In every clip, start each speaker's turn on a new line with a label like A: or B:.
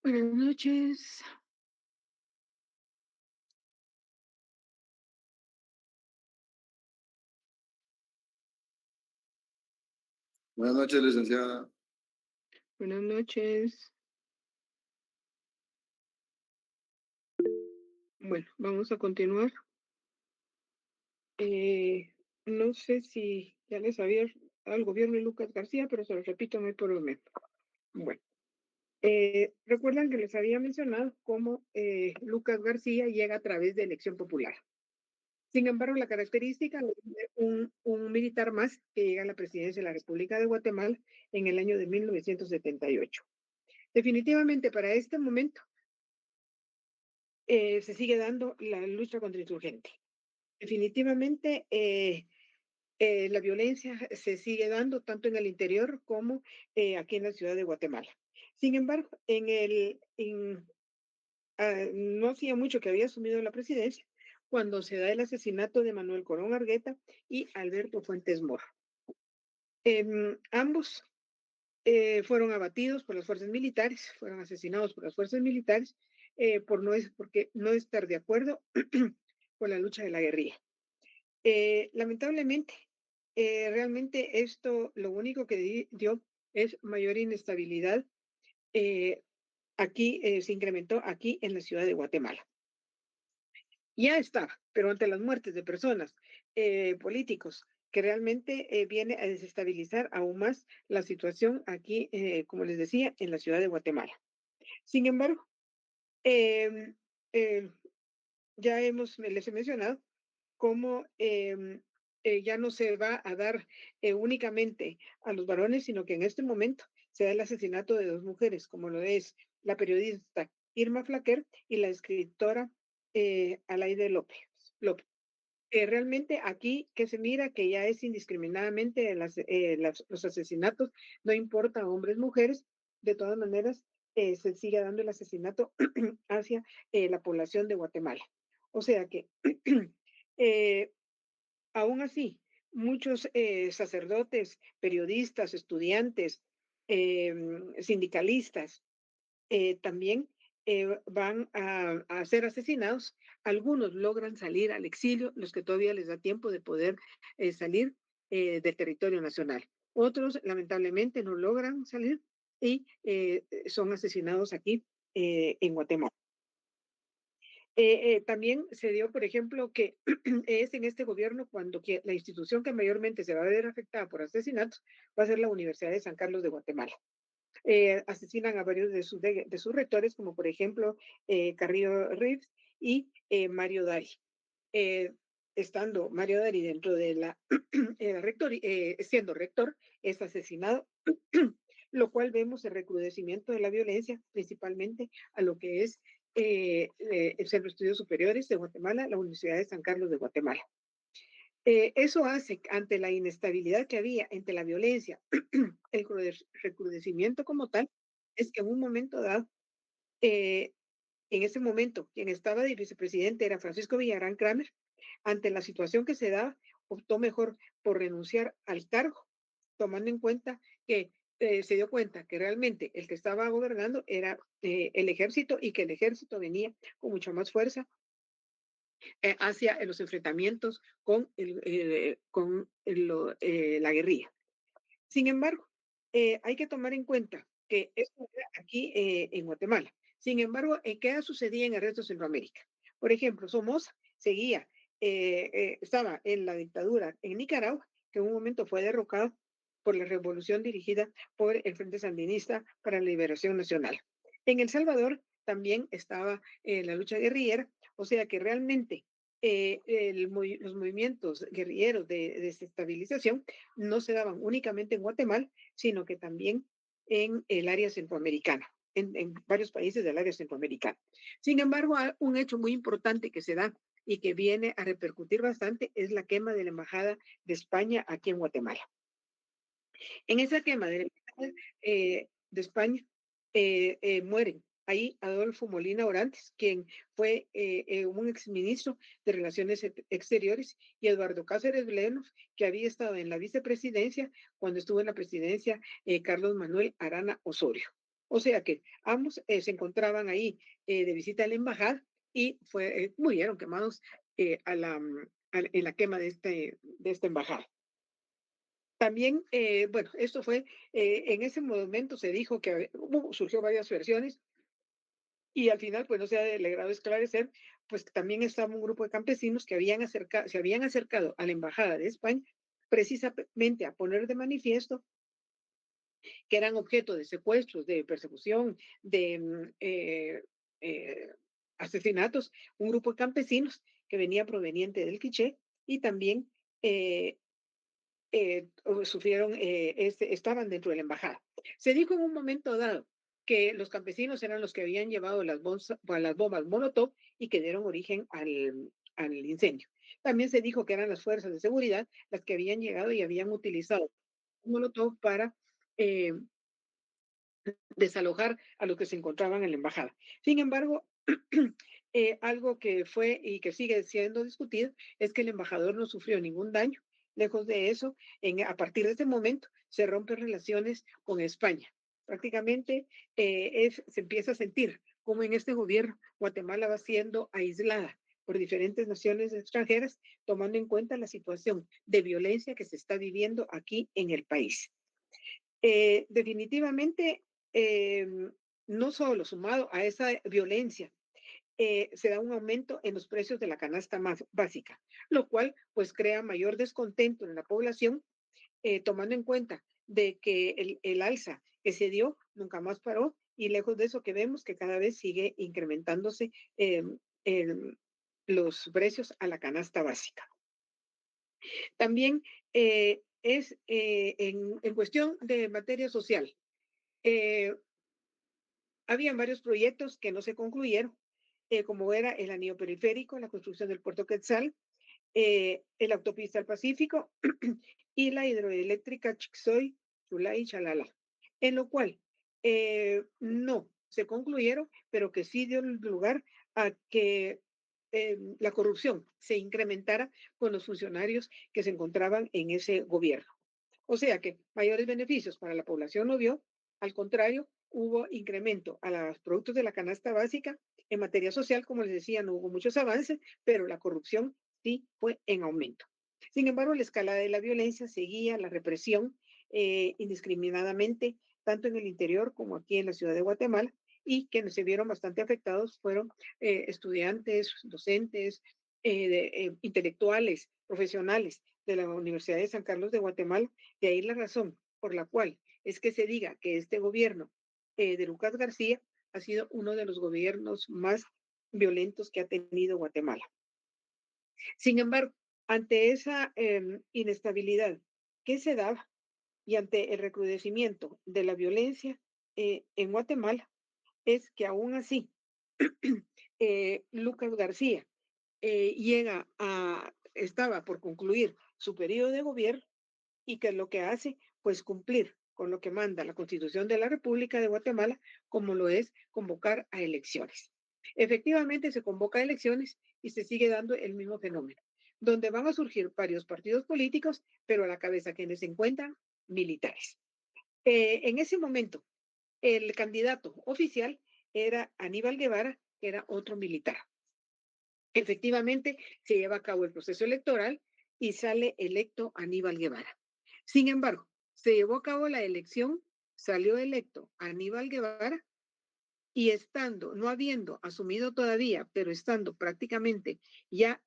A: Buenas noches.
B: Buenas noches, licenciada.
A: Buenas noches. Bueno, vamos a continuar. No sé si ya les había al gobierno de Lucas García, pero se lo repito muy por lo menos. Bueno, recuerdan que les había mencionado cómo Lucas García llega a través de elección popular. Sin embargo, la característica es un militar más que llega a la presidencia de la República de Guatemala en el año de 1978. Definitivamente, para este momento, se sigue dando la lucha contra insurgente. Definitivamente, la violencia se sigue dando tanto en el interior como aquí en la ciudad de Guatemala. Sin embargo, no hacía mucho que había asumido la presidencia cuando se da el asesinato de Manuel Corón Argueta y Alberto Fuentes Moro. Ambos fueron abatidos por las fuerzas militares, fueron asesinados por las fuerzas militares porque no estar de acuerdo con la lucha de la guerrilla. Lamentablemente, realmente esto lo único que dio es mayor inestabilidad. eh, Aquí se incrementó aquí en la ciudad de Guatemala. Ya estaba, pero ante las muertes de personas, políticos, que realmente viene a desestabilizar aún más la situación aquí, como les decía, en la ciudad de Guatemala. Sin embargo, eh, eh, les he mencionado cómo ya no se va a dar únicamente a los varones, sino que en este momento se da el asesinato de dos mujeres, como lo es la periodista Irma Flaquer y la escritora Alaide López. Realmente aquí que se mira que ya es indiscriminadamente los asesinatos, no importa hombres, mujeres, de todas maneras se sigue dando el asesinato hacia la población de Guatemala. O sea que eh, aún así, muchos sacerdotes, periodistas, estudiantes, sindicalistas, también van a ser asesinados. Algunos logran salir al exilio, los que todavía les da tiempo de poder salir del territorio nacional. Otros, lamentablemente, no logran salir y son asesinados aquí en Guatemala. También se dio, por ejemplo, que es en este gobierno cuando la institución que mayormente se va a ver afectada por asesinatos va a ser la Universidad de San Carlos de Guatemala. Asesinan a varios de sus rectores, como por ejemplo Carrillo Reeves y Mario Dari. Eh, Estando Mario Dari dentro de la siendo rector, es asesinado, lo cual vemos el recrudecimiento de la violencia, principalmente a lo que es el Centro de Estudios Superiores de Guatemala, la Universidad de San Carlos de Guatemala. Eso hace, ante la inestabilidad que había entre la violencia, el recrudecimiento como tal, es que en un momento dado, eh, en ese momento, quien estaba de vicepresidente era Francisco Villagrán Kramer. Ante la situación que se daba, optó mejor por renunciar al cargo, tomando en cuenta que se dio cuenta que realmente el que estaba gobernando era el ejército y que el ejército venía con mucha más fuerza hacia los enfrentamientos con la guerrilla. Sin embargo, hay que tomar en cuenta que esto era aquí en Guatemala. Sin embargo, ¿qué sucedía en el resto de Centroamérica? Por ejemplo, Somoza estaba en la dictadura en Nicaragua, que en un momento fue derrocado por la revolución dirigida por el Frente Sandinista para la Liberación Nacional. En El Salvador también estaba la lucha guerrillera, o sea que realmente los movimientos guerrilleros de desestabilización no se daban únicamente en Guatemala, sino que también en el área centroamericana, en varios países del área centroamericana. Sin embargo, un hecho muy importante que se da y que viene a repercutir bastante es la quema de la Embajada de España aquí en Guatemala. En esa quema de la Embajada de España mueren ahí Adolfo Molina Orantes, quien fue un exministro de Relaciones Exteriores, y Eduardo Cáceres Blenov, que había estado en la vicepresidencia cuando estuvo en la presidencia Carlos Manuel Arana Osorio. O sea que ambos se encontraban ahí de visita a la embajada y murieron quemados en la quema de esta embajada. También, bueno, esto fue, en ese momento se dijo que surgió varias versiones y al final, pues no se ha logrado esclarecer, pues que también estaba un grupo de campesinos que se habían acercado a la embajada de España precisamente a poner de manifiesto que eran objeto de secuestros, de persecución, de eh, asesinatos, un grupo de campesinos que venía proveniente del Quiché y también eh, sufrieron, estaban dentro de la embajada. Se dijo en un momento dado que los campesinos eran los que habían llevado las bombas Molotov y que dieron origen al incendio. También se dijo que eran las fuerzas de seguridad las que habían llegado y habían utilizado Molotov para eh, desalojar a los que se encontraban en la embajada. Sin embargo, algo que fue y que sigue siendo discutido es que el embajador no sufrió ningún daño. Lejos de eso, a partir de ese momento se rompen relaciones con España. Prácticamente se empieza a sentir como en este gobierno Guatemala va siendo aislada por diferentes naciones extranjeras, tomando en cuenta la situación de violencia que se está viviendo aquí en el país. Definitivamente, eh, no solo sumado a esa violencia, se da un aumento en los precios de la canasta más básica, lo cual pues crea mayor descontento en la población, tomando en cuenta de que el alza que se dio nunca más paró y lejos de eso que vemos que cada vez sigue incrementándose el- los precios a la canasta básica. También en cuestión de materia social. Eh, Habían varios proyectos que no se concluyeron, como era el anillo periférico, la construcción del puerto Quetzal, la autopista al Pacífico y la hidroeléctrica Chixoy, Chulá y Chalala, en lo cual no se concluyeron, pero que sí dio lugar a que la corrupción se incrementara con los funcionarios que se encontraban en ese gobierno. O sea que mayores beneficios para la población no vio, al contrario, hubo incremento a los productos de la canasta básica. En materia social, como les decía, no hubo muchos avances, pero la corrupción sí fue en aumento. Sin embargo, la escalada de la violencia seguía, la represión indiscriminadamente, tanto en el interior como aquí en la ciudad de Guatemala, y quienes se vieron bastante afectados fueron estudiantes, docentes, intelectuales, profesionales de la Universidad de San Carlos de Guatemala. De ahí la razón por la cual es que se diga que este gobierno de Lucas García ha sido uno de los gobiernos más violentos que ha tenido Guatemala. Sin embargo, ante esa inestabilidad que se daba y ante el recrudecimiento de la violencia en Guatemala, es que aún así Lucas García estaba por concluir su periodo de gobierno y que lo que hace, pues cumplir con lo que manda la Constitución de la República de Guatemala, como lo es convocar a elecciones. Efectivamente, se convoca a elecciones y se sigue dando el mismo fenómeno, donde van a surgir varios partidos políticos, pero a la cabeza quienes se encuentran militares. En ese momento, el candidato oficial era Aníbal Guevara, que era otro militar. Efectivamente, se lleva a cabo el proceso electoral y sale electo Aníbal Guevara. Sin embargo, se llevó a cabo la elección, salió electo Aníbal Guevara y no habiendo asumido todavía, pero estando prácticamente ya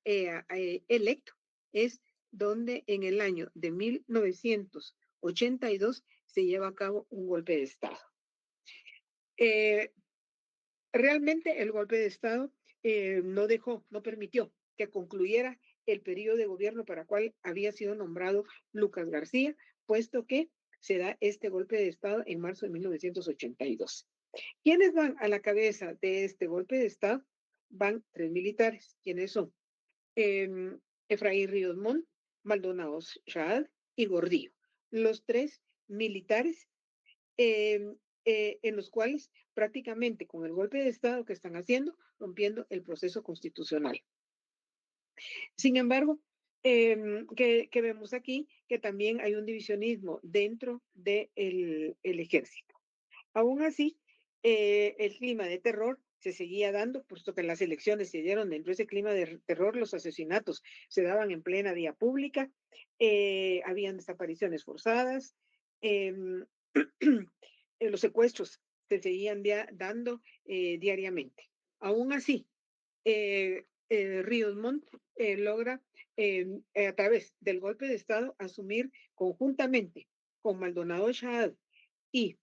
A: electo, es donde en el año de 1982 se lleva a cabo un golpe de Estado. Eh, Realmente el golpe de Estado no permitió que concluyera el periodo de gobierno para el cual había sido nombrado Lucas García, puesto que se da este golpe de Estado en marzo de 1982. ¿Quiénes van a la cabeza de este golpe de Estado? Van tres militares. ¿Quiénes son? Eh, Efraín Ríos Montt, Maldonado Shahad y Gordillo. Los tres militares eh, en los cuales prácticamente con el golpe de Estado que están haciendo, rompiendo el proceso constitucional. Sin embargo, que vemos aquí que también hay un divisionismo dentro del ejército. Aún así, El clima de terror se seguía dando, puesto que las elecciones se dieron dentro de ese clima de terror, los asesinatos se daban en plena vía pública, habían desapariciones forzadas, em, los secuestros se seguían dando diariamente. Aún así, Ríos Montt logra, a través del golpe de Estado, asumir conjuntamente con Maldonado Shahad y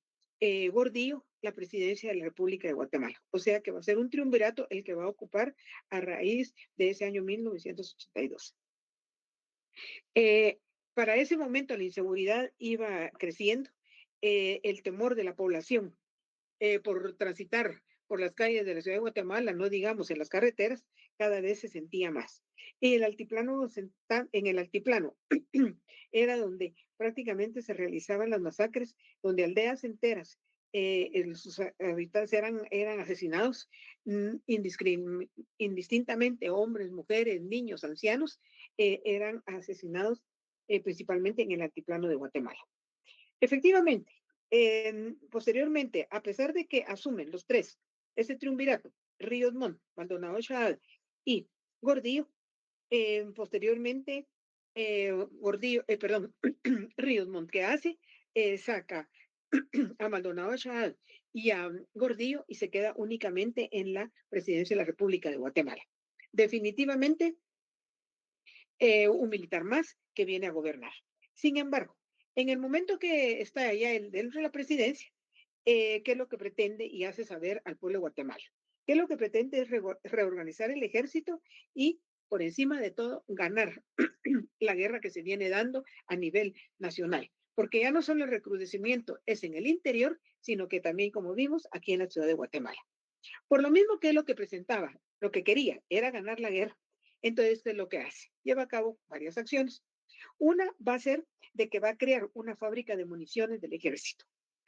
A: Gordillo la presidencia de la República de Guatemala. O sea que va a ser un triunvirato el que va a ocupar a raíz de ese año 1982. Eh, para ese momento la inseguridad iba creciendo, el temor de la población por transitar por las calles de la ciudad de Guatemala, no digamos en las carreteras, cada vez se sentía más. Y el altiplano, en el altiplano era donde prácticamente se realizaban las masacres, donde aldeas enteras, sus habitantes eran asesinados indistintamente, hombres, mujeres, niños, ancianos, eran asesinados principalmente en el altiplano de Guatemala. Efectivamente, posteriormente, a pesar de que asumen los tres ese triunvirato, Ríos Montt, Maldonado Shahad y Gordillo, posteriormente, Gordillo, perdón, Ríos Montt, ¿qué hace? Saca a Maldonado Shahad y a Gordillo y se queda únicamente en la presidencia de la República de Guatemala. Definitivamente, un militar más que viene a gobernar. Sin embargo, en el momento que está allá dentro de la presidencia, ¿qué es lo que pretende y hace saber al pueblo de Guatemala? ¿Qué es lo que pretende? Es reorganizar el ejército y, por encima de todo, ganar la guerra que se viene dando a nivel nacional. Porque ya no solo el recrudecimiento es en el interior, sino que también, como vimos, aquí en la ciudad de Guatemala. Por lo mismo que es lo que presentaba, lo que quería era ganar la guerra. Entonces, ¿qué es lo que hace? Lleva a cabo varias acciones. Una va a ser de que va a crear una fábrica de municiones del ejército.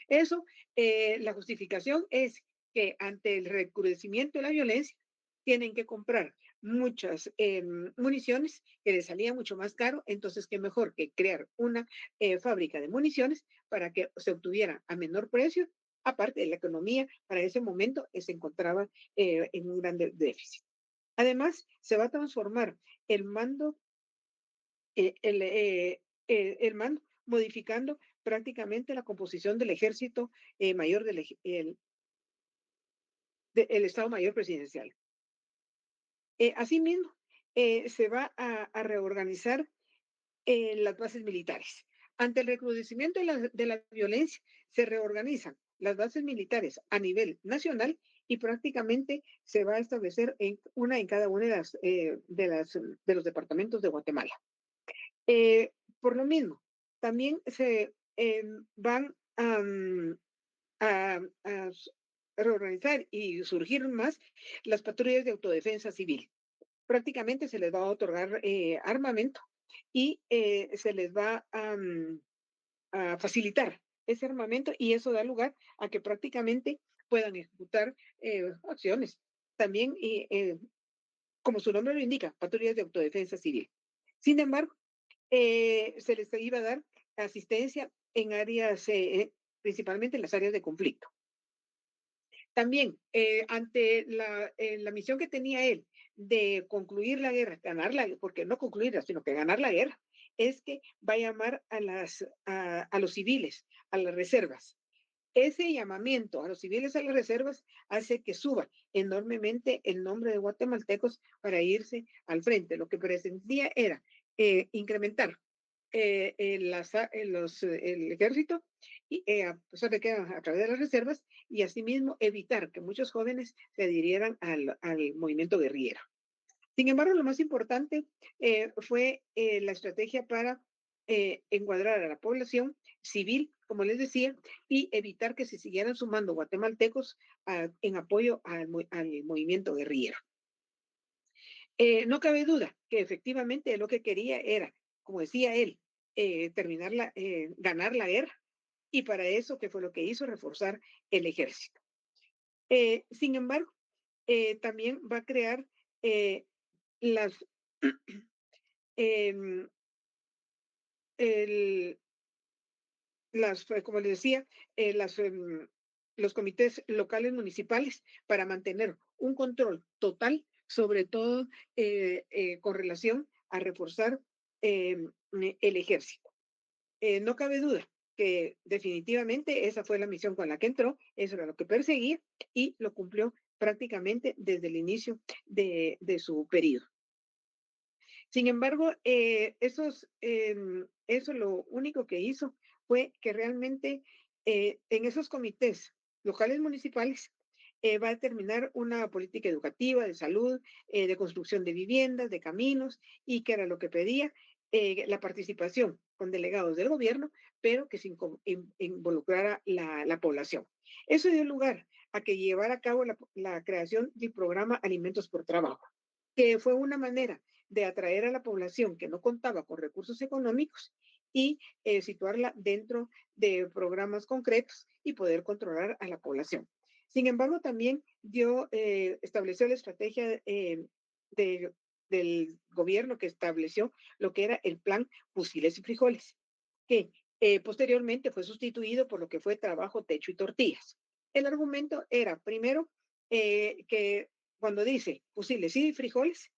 A: Eso, la justificación es que ante el recrudecimiento de la violencia, tienen que comprar muchas municiones que les salía mucho más caro, entonces qué mejor que crear una fábrica de municiones para que se obtuviera a menor precio, aparte de la economía, para ese momento se encontraba en un gran déficit. Además, se va a transformar el mando el mando, modificando prácticamente la composición del ejército mayor el Estado Mayor Presidencial. Asimismo, se va a reorganizar las bases militares. Ante el recrudecimiento de la violencia, se reorganizan las bases militares a nivel nacional y prácticamente se va a establecer una en cada una de los departamentos de Guatemala. Por lo mismo, también se van a reorganizar y surgir más las patrullas de autodefensa civil. Prácticamente se les va a otorgar armamento y se les va a facilitar ese armamento y eso da lugar a que prácticamente puedan ejecutar acciones. También, como su nombre lo indica, patrullas de autodefensa civil. Sin embargo, se les iba a dar asistencia en áreas, principalmente en las áreas de conflicto. También, ante la misión que tenía él de concluir la guerra, ganarla, porque no concluirla, sino que ganar la guerra, es que va a llamar a los civiles, a las reservas. Ese llamamiento a los civiles a las reservas hace que suba enormemente el nombre de guatemaltecos para irse al frente. Lo que pretendía era incrementar el ejército y a pesar de que a través de las reservas y asimismo evitar que muchos jóvenes se adhirieran al movimiento guerrillero. Sin embargo, lo más importante fue la estrategia para encuadrar a la población civil, como les decía, y evitar que se siguieran sumando guatemaltecos en apoyo al movimiento guerrillero. No cabe duda que efectivamente lo que quería era, como decía él, ganar la guerra, y para eso, ¿qué fue lo que hizo? Reforzar el ejército. Sin embargo, también va a crear las, em, el, como les decía, las los comités locales municipales para mantener un control total, sobre todo con relación a reforzar eh, el ejército. No cabe duda que definitivamente esa fue la misión con la que entró, eso era lo que perseguía y lo cumplió prácticamente desde el inicio de su periodo. Sin embargo, eso lo único que hizo fue que realmente en esos comités locales municipales va a determinar una política educativa, de salud, de construcción de viviendas, de caminos, y que era lo que pedía la participación con delegados del gobierno, pero que se involucrara la población. Eso dio lugar a que llevara a cabo la creación del programa Alimentos por Trabajo, que fue una manera de atraer a la población que no contaba con recursos económicos y situarla dentro de programas concretos y poder controlar a la población. Sin embargo, también estableció la estrategia de- del gobierno que estableció lo que era el plan Fusiles y Frijoles, que posteriormente fue sustituido por lo que fue trabajo, techo y tortillas. El argumento era, primero, que cuando dice fusiles y frijoles,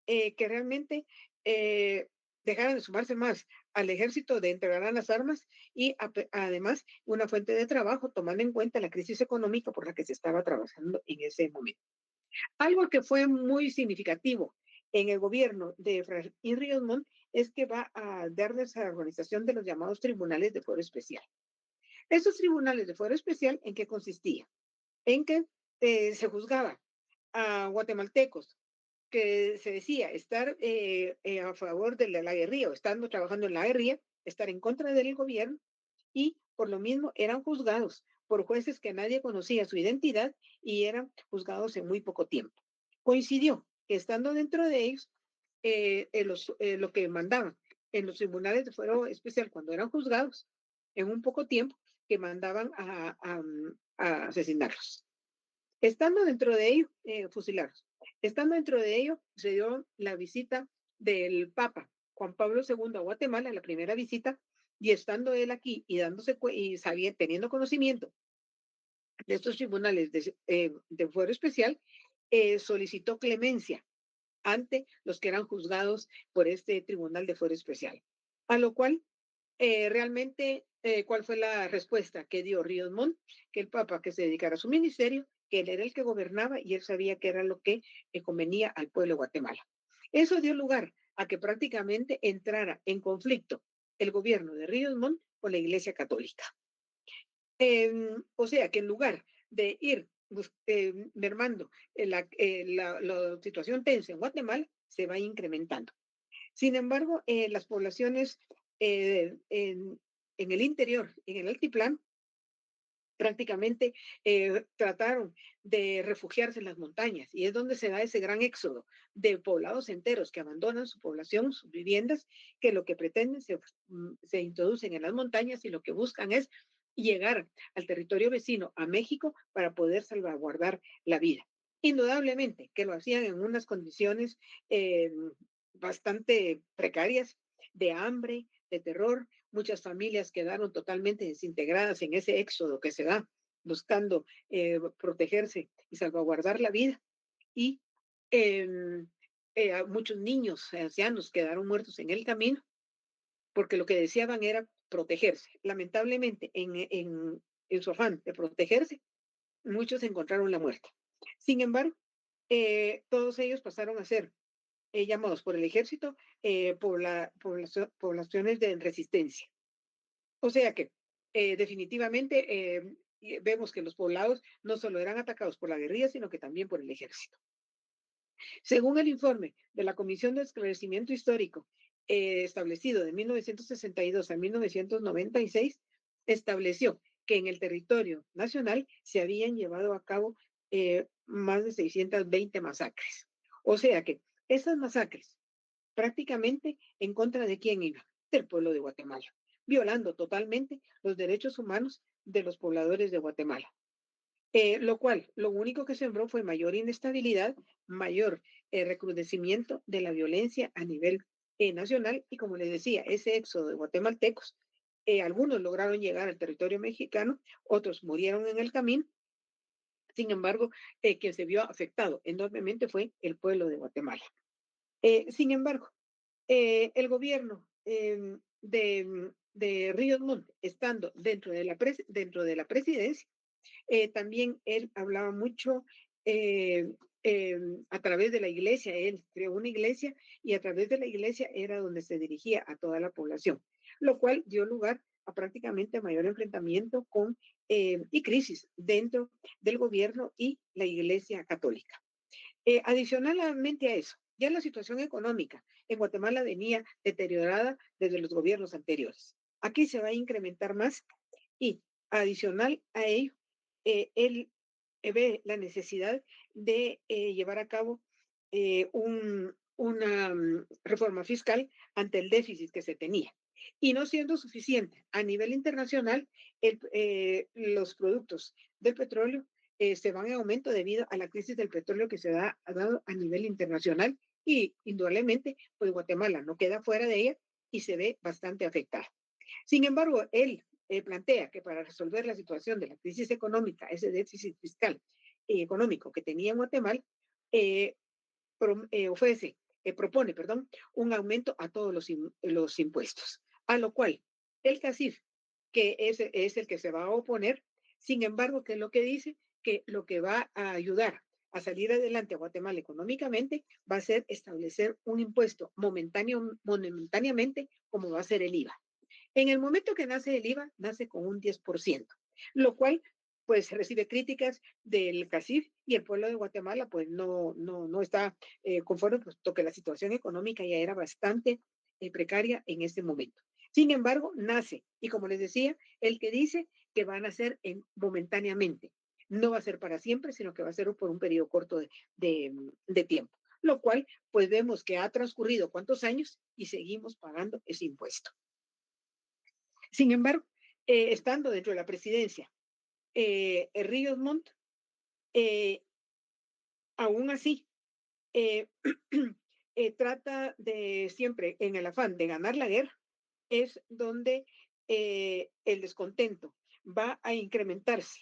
A: que realmente eh, dejaran de sumarse más al ejército, de entregar las armas y además una fuente de trabajo, tomando en cuenta la crisis económica por la que se estaba trabajando en ese momento. Algo que fue muy significativo en el gobierno de Fray Ríos Montt es que va a darles a la organización de los llamados tribunales de fuero especial. Estos tribunales de fuero especial, ¿en qué consistía? En que se juzgaba a guatemaltecos que se decía estar a favor de la guerrilla o estando trabajando en la guerrilla, estar en contra del gobierno y por lo mismo eran juzgados por jueces que nadie conocía su identidad y eran juzgados en muy poco tiempo. Coincidió que estando dentro de ellos, lo que mandaban en los tribunales de fuero especial cuando eran juzgados en un poco tiempo, que mandaban a asesinarlos. Estando dentro de ello, fusilados. Estando dentro de ello, se dio la visita del Papa Juan Pablo II a Guatemala, la primera visita, y estando él aquí y teniendo conocimiento de estos tribunales de fuero especial, solicitó clemencia ante los que eran juzgados por este tribunal de fuero especial. A lo cual realmente, ¿cuál fue la respuesta que dio Ríos Montt? Que el Papa que se dedicara a su ministerio, que él era el que gobernaba y él sabía que era lo que convenía al pueblo de Guatemala. Eso dio lugar a que prácticamente entrara en conflicto el gobierno de Ríos Montt con la Iglesia Católica. O sea que en lugar de ir mermando la situación tensa en Guatemala, se va incrementando. Sin embargo, las poblaciones en el interior, en el altiplano, prácticamente trataron de refugiarse en las montañas y es donde se da ese gran éxodo de poblados enteros que abandonan su población, sus viviendas, que lo que pretenden se introducen en las montañas y lo que buscan es llegar al territorio vecino, a México, para poder salvaguardar la vida. Indudablemente que lo hacían en unas condiciones eh, bastante precarias, de hambre, de terror. Muchas familias quedaron totalmente desintegradas en ese éxodo que se da buscando protegerse y salvaguardar la vida. Y eh, muchos niños, ancianos quedaron muertos en el camino porque lo que deseaban era protegerse. Lamentablemente, en su afán de protegerse, muchos encontraron la muerte. Sin embargo, todos ellos pasaron a ser llamados por el ejército poblaciones de resistencia. O sea que definitivamente vemos que los poblados no solo eran atacados por la guerrilla, sino que también por el ejército. Según el informe de la Comisión de Esclarecimiento Histórico establecido de 1962 a 1996, estableció que en el territorio nacional se habían llevado a cabo más de 620 masacres. O sea que esas masacres prácticamente en contra de quién iba, del pueblo de Guatemala, violando totalmente los derechos humanos de los pobladores de Guatemala. Lo cual, lo único que sembró fue mayor inestabilidad, mayor recrudecimiento de la violencia a nivel nacional y como les decía, ese éxodo de guatemaltecos Algunos lograron llegar al territorio mexicano, otros murieron en el camino. Sin embargo, quien se vio afectado enormemente fue el pueblo de Guatemala. Sin embargo, el gobierno de Ríos Montt, estando dentro de la presidencia, también él hablaba mucho eh, a través de la iglesia, él creó una iglesia y a través de la iglesia era donde se dirigía a toda la población, lo cual dio lugar a prácticamente mayor enfrentamiento y crisis dentro del gobierno y la iglesia católica. Adicionalmente a eso, ya la situación económica en Guatemala venía deteriorada desde los gobiernos anteriores. Aquí se va a incrementar más y adicional a ello, él ve la necesidad de llevar a cabo una reforma fiscal ante el déficit que se tenía. Y no siendo suficiente a nivel internacional, los productos del petróleo se van en aumento debido a la crisis del petróleo que ha dado a nivel internacional y indudablemente, pues Guatemala no queda fuera de ella y se ve bastante afectada. Sin embargo, él plantea que para resolver la situación de la crisis económica, ese déficit fiscal y económico que tenía en Guatemala, eh, propone, perdón, un aumento a todos los impuestos, a lo cual el CACIF, que es el que se va a oponer, sin embargo, que es lo que dice, que lo que va a ayudar a salir adelante a Guatemala económicamente va a ser establecer un impuesto momentáneamente como va a ser el IVA. En el momento que nace el IVA, nace con un 10%, lo cual pues recibe críticas del CACIF y el pueblo de Guatemala pues no está conforme, puesto que la situación económica ya era bastante precaria en ese momento. Sin embargo, nace, y como les decía, el que dice que van a ser momentáneamente. No va a ser para siempre, sino que va a ser por un periodo corto de tiempo. Lo cual, pues vemos que ha transcurrido cuántos años y seguimos pagando ese impuesto. Sin embargo, estando dentro de la presidencia, Ríos Montt, eh, aún así, eh, trata de siempre, en el afán de ganar la guerra, es donde el descontento va a incrementarse.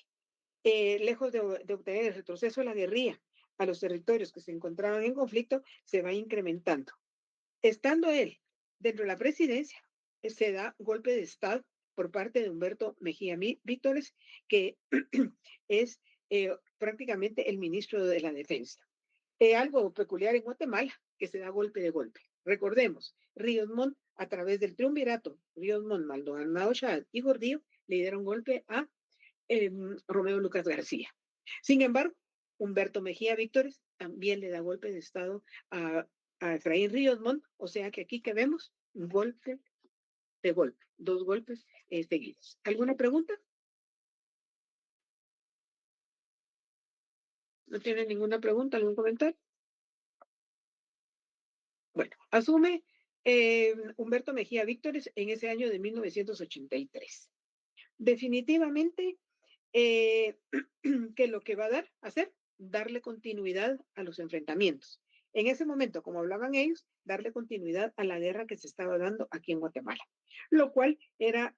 A: Lejos de obtener el retroceso de la guerrilla a los territorios que se encontraban en conflicto, se va incrementando. Estando él dentro de la presidencia, se da golpe de Estado por parte de Humberto Mejía Vítores, que es prácticamente el ministro de la Defensa. Algo peculiar en Guatemala, que se da golpe de golpe. Recordemos, Ríos Montt, a través del triunvirato, Ríos Montt, Maldonado Chávez y Gordillo, le dieron golpe a Romeo Lucas García. Sin embargo, Humberto Mejía Víctores también le da golpe de Estado a Efraín Ríos Montt, o sea que aquí que vemos un golpe de golpe, dos golpes seguidos. ¿Alguna pregunta? ¿No tiene ninguna pregunta, algún comentario? Bueno, asume Humberto Mejía Víctores en ese año de 1983. Definitivamente eh, que lo que va a hacer, darle continuidad a los enfrentamientos. En ese momento, como hablaban ellos, darle continuidad a la guerra que se estaba dando aquí en Guatemala, lo cual era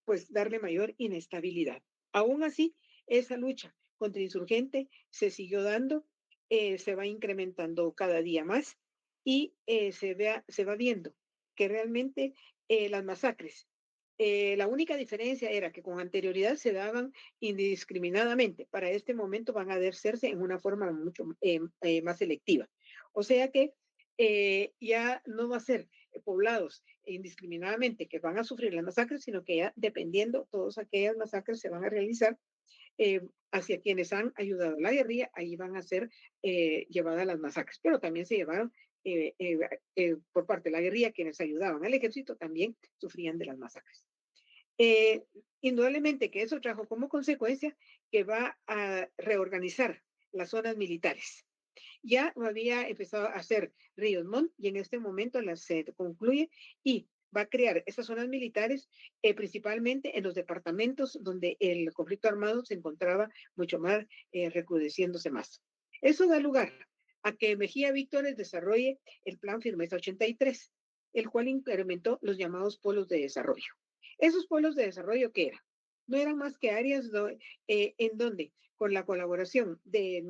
A: pues darle mayor inestabilidad. Aún así, esa lucha contra insurgente se siguió dando, se va incrementando cada día más y se va viendo que realmente las masacres, la única diferencia era que con anterioridad se daban indiscriminadamente. Para este momento van a hacerse en una forma mucho más selectiva. O sea que ya no va a ser poblados indiscriminadamente que van a sufrir las masacres, sino que ya dependiendo, todas aquellas masacres se van a realizar hacia quienes han ayudado a la guerrilla, ahí van a ser llevadas las masacres. Pero también se llevaron por parte de la guerrilla, quienes ayudaban al ejército también sufrían de las masacres. Eh, Indudablemente que eso trajo como consecuencia que va a reorganizar las zonas militares. Ya había empezado a hacer Ríos Montt y en este momento se concluye y va a crear esas zonas militares principalmente en los departamentos donde el conflicto armado se encontraba mucho más recrudeciéndose más. Eso da lugar a que Mejía Víctores desarrolle el Plan Firmeza 83, el cual incrementó los llamados polos de desarrollo. Esos pueblos de desarrollo, ¿qué eran? No eran más que áreas en donde, con la colaboración de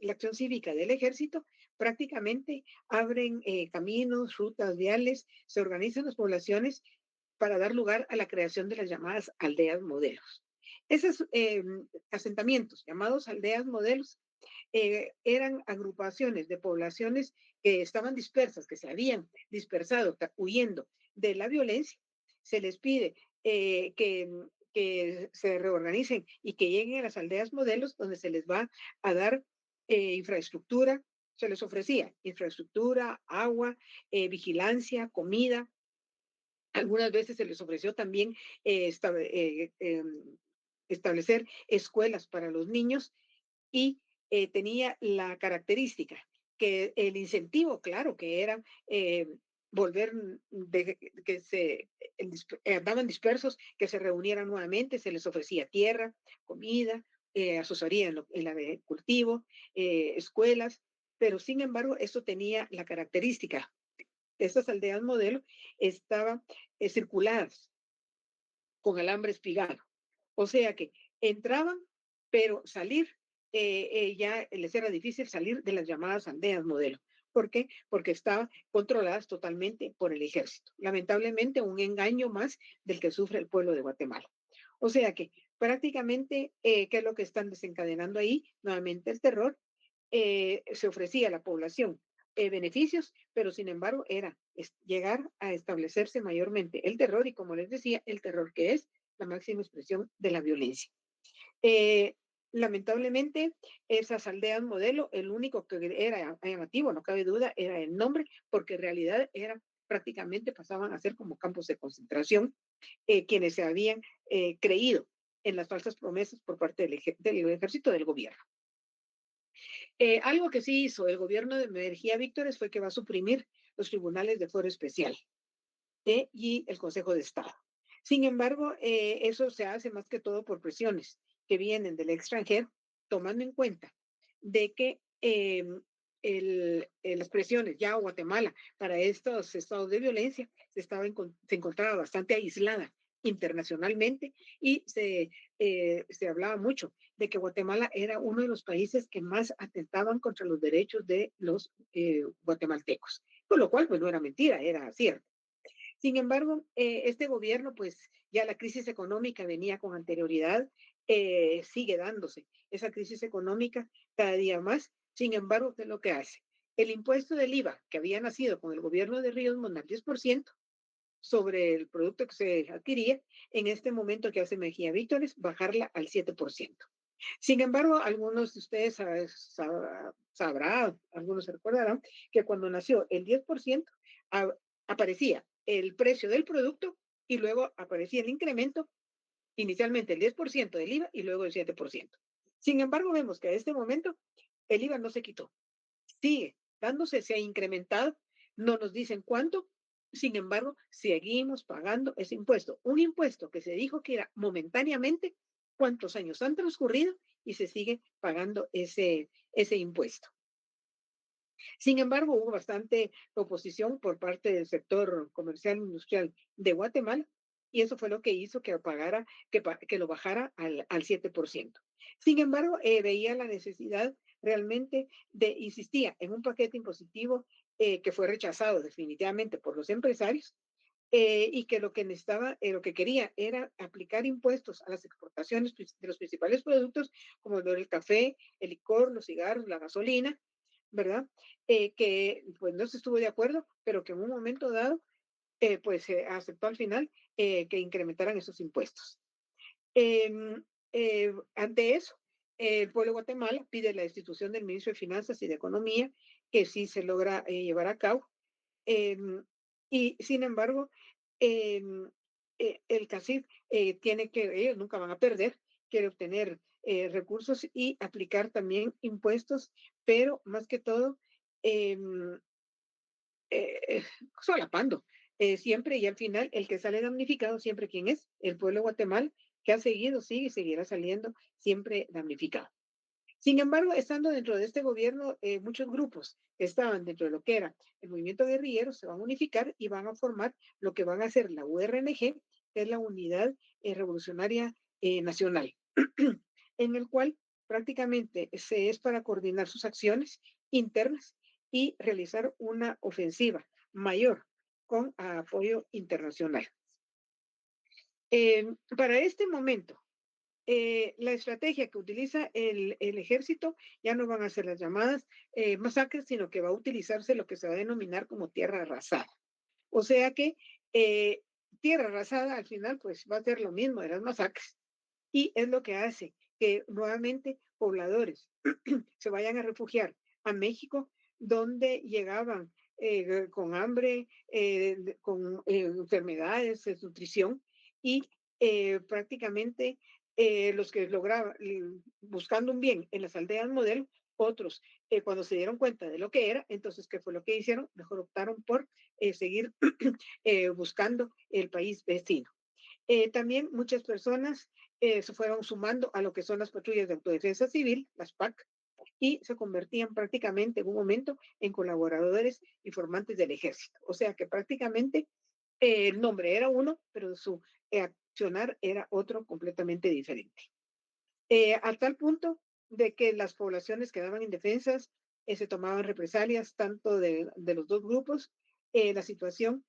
A: la acción cívica del ejército, prácticamente abren caminos, rutas viales, se organizan las poblaciones para dar lugar a la creación de las llamadas aldeas modelos. Esos asentamientos llamados aldeas modelos eran agrupaciones de poblaciones que estaban dispersas, que se habían dispersado huyendo de la violencia. Se les pide que se reorganicen y que lleguen a las aldeas modelos donde se les va a dar infraestructura, se les ofrecía infraestructura, agua, vigilancia, comida. Algunas veces se les ofreció también establecer escuelas para los niños y tenía la característica que el incentivo, claro, que era volver que andaban dispersos, que se reunieran nuevamente, se les ofrecía tierra, comida, asesoría en la de cultivo, escuelas, pero sin embargo, esto tenía la característica. Estas aldeas modelo estaban circuladas con alambre espigado. O sea que entraban, pero salir, ya les era difícil salir de las llamadas aldeas modelo. ¿Por qué? Porque estaban controladas totalmente por el ejército. Lamentablemente, un engaño más del que sufre el pueblo de Guatemala. O sea que prácticamente, ¿qué es lo que están desencadenando ahí? Nuevamente el terror. Se ofrecía a la población beneficios, pero sin embargo era llegar a establecerse mayormente el terror y como les decía, el terror que es la máxima expresión de la violencia. Eh, Lamentablemente, esas aldeas modelo, el único que era llamativo, no cabe duda, era el nombre, porque en realidad era prácticamente pasaban a ser como campos de concentración, quienes se habían creído en las falsas promesas por parte del ejército del gobierno. Algo que sí hizo el gobierno de Mejía Víctores fue que va a suprimir los tribunales de fuero especial y el Consejo de Estado. Sin embargo, eso se hace más que todo por presiones que vienen del extranjero, tomando en cuenta de que las presiones ya Guatemala para estos estados de violencia se encontraba bastante aislada internacionalmente y se hablaba mucho de que Guatemala era uno de los países que más atentaban contra los derechos de los guatemaltecos, con lo cual pues no era mentira, era cierto. Sin embargo, este gobierno, pues ya la crisis económica venía con anterioridad, sigue dándose esa crisis económica cada día más. Sin embargo, ¿qué es lo que hace? El impuesto del IVA, que había nacido con el gobierno de Ríos Montt al 10% sobre el producto que se adquiría, en este momento que hace Mejía Víctores, bajarla al 7%. Sin embargo, algunos de ustedes sabrán, algunos se recordarán, que cuando nació el 10%, aparecía el precio del producto y luego aparecía el incremento, inicialmente el 10% del IVA y luego el 7%. Sin embargo, vemos que a este momento el IVA no se quitó, sigue dándose, se ha incrementado, no nos dicen cuánto, sin embargo, seguimos pagando ese impuesto. Un impuesto que se dijo que era momentáneamente, cuántos años han transcurrido y se sigue pagando ese impuesto. Sin embargo, hubo bastante oposición por parte del sector comercial e industrial de Guatemala y eso fue lo que hizo que pagara, que lo bajara al 7%. Sin embargo, veía la necesidad realmente insistía en un paquete impositivo que fue rechazado definitivamente por los empresarios y que lo que necesitaba, lo que quería era aplicar impuestos a las exportaciones de los principales productos como el café, el licor, los cigarros, la gasolina, ¿verdad? Que pues no se estuvo de acuerdo, pero que en un momento dado, pues se aceptó al final que incrementaran esos impuestos. Ante eso, el pueblo de Guatemala pide la destitución del ministro de Finanzas y de Economía, que sí se logra llevar a cabo. Em, y sin embargo, el CACIF tiene que, ellos nunca van a perder, quiere obtener recursos y aplicar también impuestos, pero más que todo, em, eh, solapando. Siempre y al final, el que sale damnificado, siempre quién es, el pueblo de Guatemala, que ha seguido, sigue y seguirá saliendo siempre damnificado. Sin embargo, estando dentro de este gobierno, muchos grupos que estaban dentro de lo que era el movimiento guerrillero se van a unificar y van a formar lo que van a ser la URNG, que es la Unidad Revolucionaria Nacional, en el cual prácticamente se es para coordinar sus acciones internas y realizar una ofensiva mayor con apoyo internacional. Para este momento, la estrategia que utiliza el ejército ya no van a ser las llamadas masacres, sino que va a utilizarse lo que se va a denominar como tierra arrasada. O sea que eh, tierra arrasada al final pues va a ser lo mismo de las masacres y es lo que hace que nuevamente pobladores se vayan a refugiar a México, donde llegaban con hambre, con enfermedades, desnutrición, y prácticamente los que lograban, buscando un bien en las aldeas modelo, otros, cuando se dieron cuenta de lo que era, entonces, ¿qué fue lo que hicieron? Mejor optaron por seguir buscando el país vecino. También muchas personas se fueron sumando a lo que son las patrullas de autodefensa civil, las PAC, y se convertían prácticamente en un momento en colaboradores informantes del ejército. O sea que prácticamente el nombre era uno, pero su accionar era otro completamente diferente. A tal punto de que las poblaciones quedaban indefensas, se tomaban represalias tanto de los dos grupos, la situación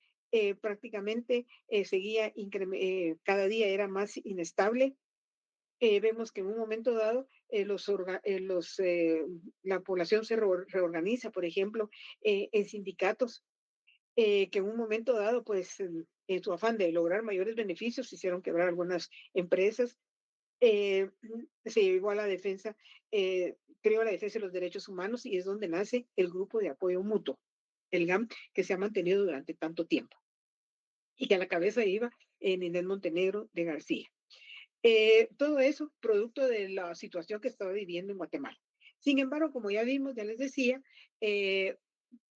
A: prácticamente seguía, cada día era más inestable. Vemos que en un momento dado la población se reorganiza, por ejemplo, en sindicatos, que en un momento dado, pues en su afán de lograr mayores beneficios, hicieron quebrar algunas empresas. eh, Se llegó a la defensa, creo la defensa de los derechos humanos y es donde nace el grupo de apoyo mutuo, el GAM, que se ha mantenido durante tanto tiempo y que a la cabeza iba Ninel Montenegro de García. Todo eso producto de la situación que estaba viviendo en Guatemala. Sin embargo, como ya vimos, ya les decía, eh,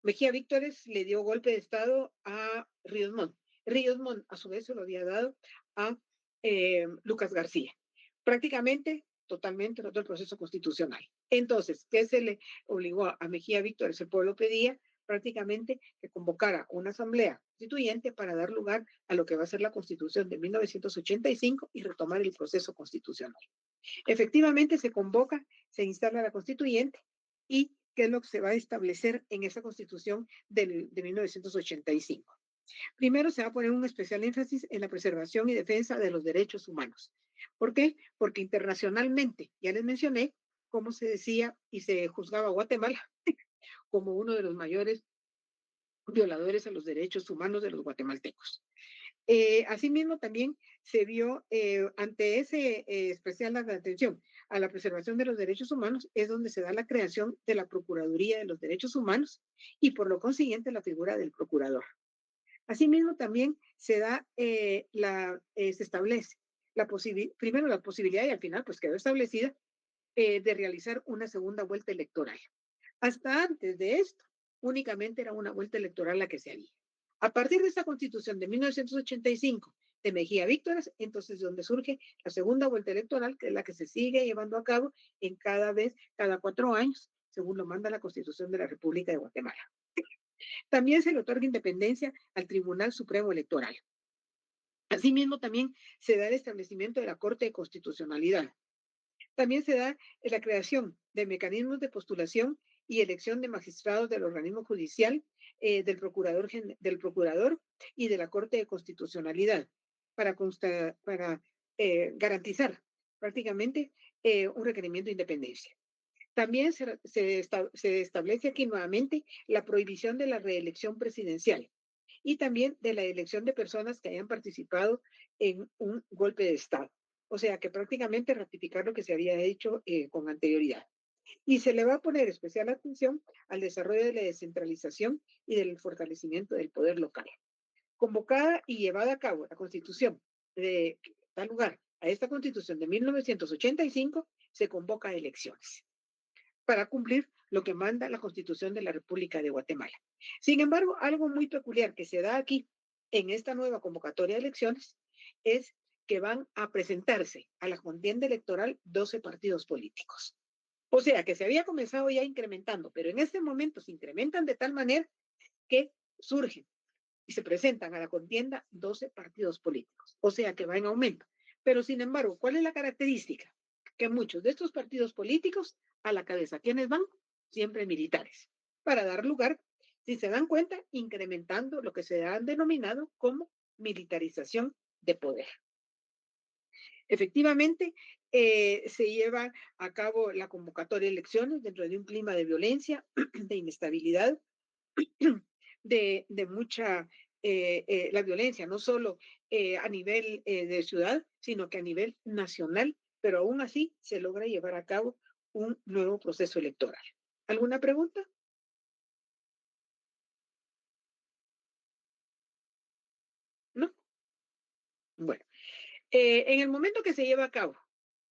A: Mejía Víctores le dio golpe de Estado a Ríos Montt. Ríos Montt, a su vez, se lo había dado a Lucas García. Prácticamente, totalmente roto el proceso constitucional. Entonces, ¿qué se le obligó a Mejía Víctores? El pueblo pedía prácticamente que convocara una asamblea constituyente para dar lugar a lo que va a ser la constitución de 1985 y retomar el proceso constitucional. Efectivamente se convoca, se instala la constituyente y qué es lo que se va a establecer en esa constitución de 1985. Primero se va a poner un especial énfasis en la preservación y defensa de los derechos humanos. ¿Por qué? Porque internacionalmente, ya les mencioné cómo se decía y se juzgaba a Guatemala como uno de los mayores violadores a los derechos humanos de los guatemaltecos. Asimismo, también se vio ante ese especial atención a la preservación de los derechos humanos, es donde se da la creación de la Procuraduría de los Derechos Humanos y por lo consiguiente la figura del procurador. Asimismo, también se da, se establece primero la posibilidad y al final pues quedó establecida de realizar una segunda vuelta electoral. Hasta antes de esto, únicamente era una vuelta electoral la que se había. A partir de esta constitución de 1985 de Mejía Víctoras, entonces donde surge la segunda vuelta electoral, que es la que se sigue llevando a cabo en cada 4 años, según lo manda la Constitución de la República de Guatemala. También se le otorga independencia al Tribunal Supremo Electoral. Asimismo, también se da el establecimiento de la Corte de Constitucionalidad. También se da la creación de mecanismos de postulación y elección de magistrados del organismo judicial, del procurador y de la Corte de Constitucionalidad para garantizar prácticamente un requerimiento de independencia. También se establece aquí nuevamente la prohibición de la reelección presidencial y también de la elección de personas que hayan participado en un golpe de Estado. O sea, que prácticamente ratificar lo que se había hecho con anterioridad. Y se le va a poner especial atención al desarrollo de la descentralización y del fortalecimiento del poder local. Convocada y llevada a cabo la constitución de tal lugar a esta constitución de 1985, se convoca a elecciones para cumplir lo que manda la Constitución de la República de Guatemala. Sin embargo, algo muy peculiar que se da aquí en esta nueva convocatoria de elecciones es que van a presentarse a la contienda electoral 12 partidos políticos. O sea, que se había comenzado ya incrementando, pero en este momento se incrementan de tal manera que surgen y se presentan a la contienda 12 partidos políticos, o sea que va en aumento. Pero sin embargo, ¿cuál es la característica? Que muchos de estos partidos políticos a la cabeza, ¿quiénes van? Siempre militares, para dar lugar, si se dan cuenta, incrementando lo que se han denominado como militarización de poder. Efectivamente, se lleva a cabo la convocatoria de elecciones dentro de un clima de violencia, de inestabilidad, de mucha la violencia, no solo a nivel de ciudad, sino que a nivel nacional, pero aún así se logra llevar a cabo un nuevo proceso electoral. ¿Alguna pregunta? No. Bueno, en el momento que se lleva a cabo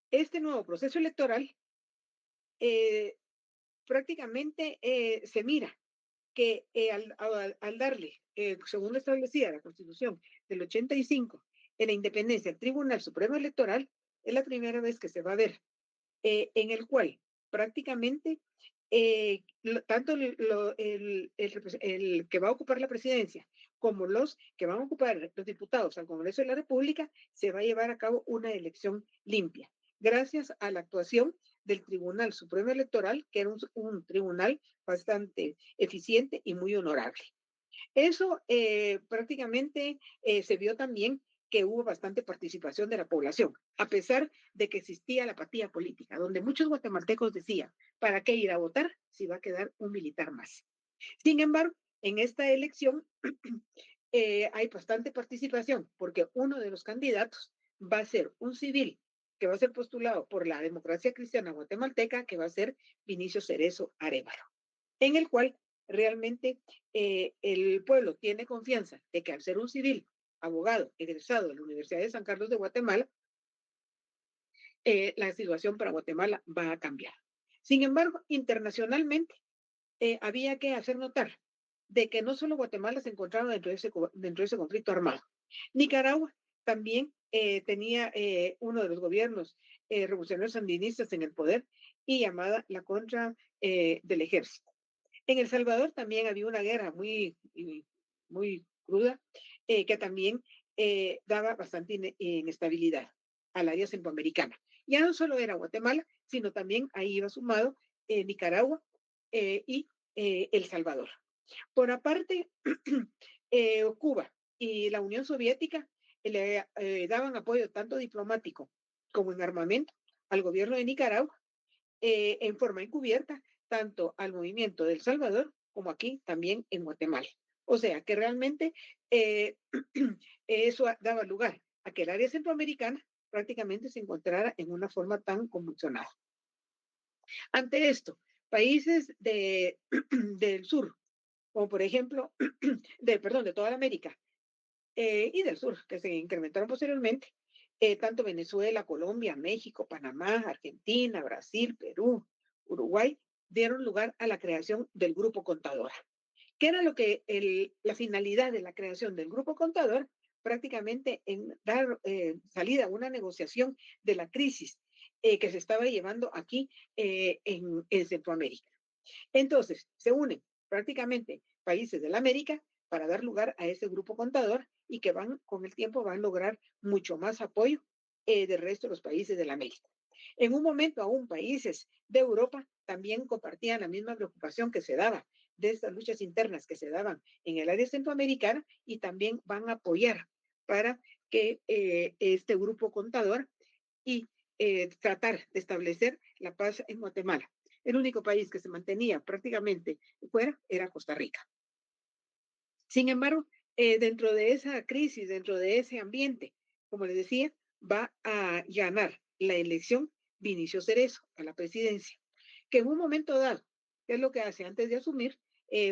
A: este nuevo proceso electoral, eh, prácticamente se mira que al darle, según lo establecía la Constitución del 85, en la independencia del Tribunal Supremo Electoral, es la primera vez que se va a ver en el cual prácticamente tanto el que va a ocupar la presidencia como los que van a ocupar los diputados al Congreso de la República, se va a llevar a cabo una elección limpia, gracias a la actuación del Tribunal Supremo Electoral, que era un tribunal bastante eficiente y muy honorable. Eso prácticamente se vio también que hubo bastante participación de la población, a pesar de que existía la apatía política, donde muchos guatemaltecos decían, ¿para qué ir a votar si va a quedar un militar más? Sin embargo, en esta elección hay bastante participación, porque uno de los candidatos va a ser un civil que va a ser postulado por la democracia cristiana guatemalteca, que va a ser Vinicio Cerezo Arevalo, en el cual realmente el pueblo tiene confianza de que al ser un civil, abogado, egresado de la Universidad de San Carlos de Guatemala, la situación para Guatemala va a cambiar. Sin embargo, internacionalmente había que hacer notar de que no solo Guatemala se encontraba dentro de ese conflicto armado. Nicaragua también tenía uno de los gobiernos revolucionarios sandinistas en el poder y llamada la contra del ejército. En El Salvador también había una guerra muy cruda que también daba bastante inestabilidad al área centroamericana. Ya no solo era Guatemala, sino también ahí iba sumado Nicaragua y El Salvador. Por aparte, Cuba y la Unión Soviética le daban apoyo tanto diplomático como en armamento al gobierno de Nicaragua en forma encubierta, tanto al movimiento del Salvador como aquí también en Guatemala. O sea que realmente eh, eso daba lugar a que el área centroamericana prácticamente se encontrara en una forma tan convulsionada. Ante esto, países del sur, como por ejemplo, de toda la América y del sur, que se incrementaron posteriormente, tanto Venezuela, Colombia, México, Panamá, Argentina, Brasil, Perú, Uruguay, dieron lugar a la creación del Grupo Contador. ¿Qué era la finalidad de la creación del Grupo Contador? Prácticamente en dar salida a una negociación de la crisis que se estaba llevando aquí en Centroamérica. Entonces, se unen prácticamente países de la América para dar lugar a ese grupo contador y que van con el tiempo van a lograr mucho más apoyo del resto de los países de la América. En un momento aún países de Europa también compartían la misma preocupación que se daba de estas luchas internas que se daban en el área centroamericana y también van a apoyar para que este grupo contador y tratar de establecer la paz en Guatemala. El único país que se mantenía prácticamente fuera era Costa Rica. Sin embargo, dentro de esa crisis, dentro de ese ambiente, como les decía, va a ganar la elección Vinicio Cerezo a la presidencia, que en un momento dado, ¿qué es lo que hace? Antes de asumir,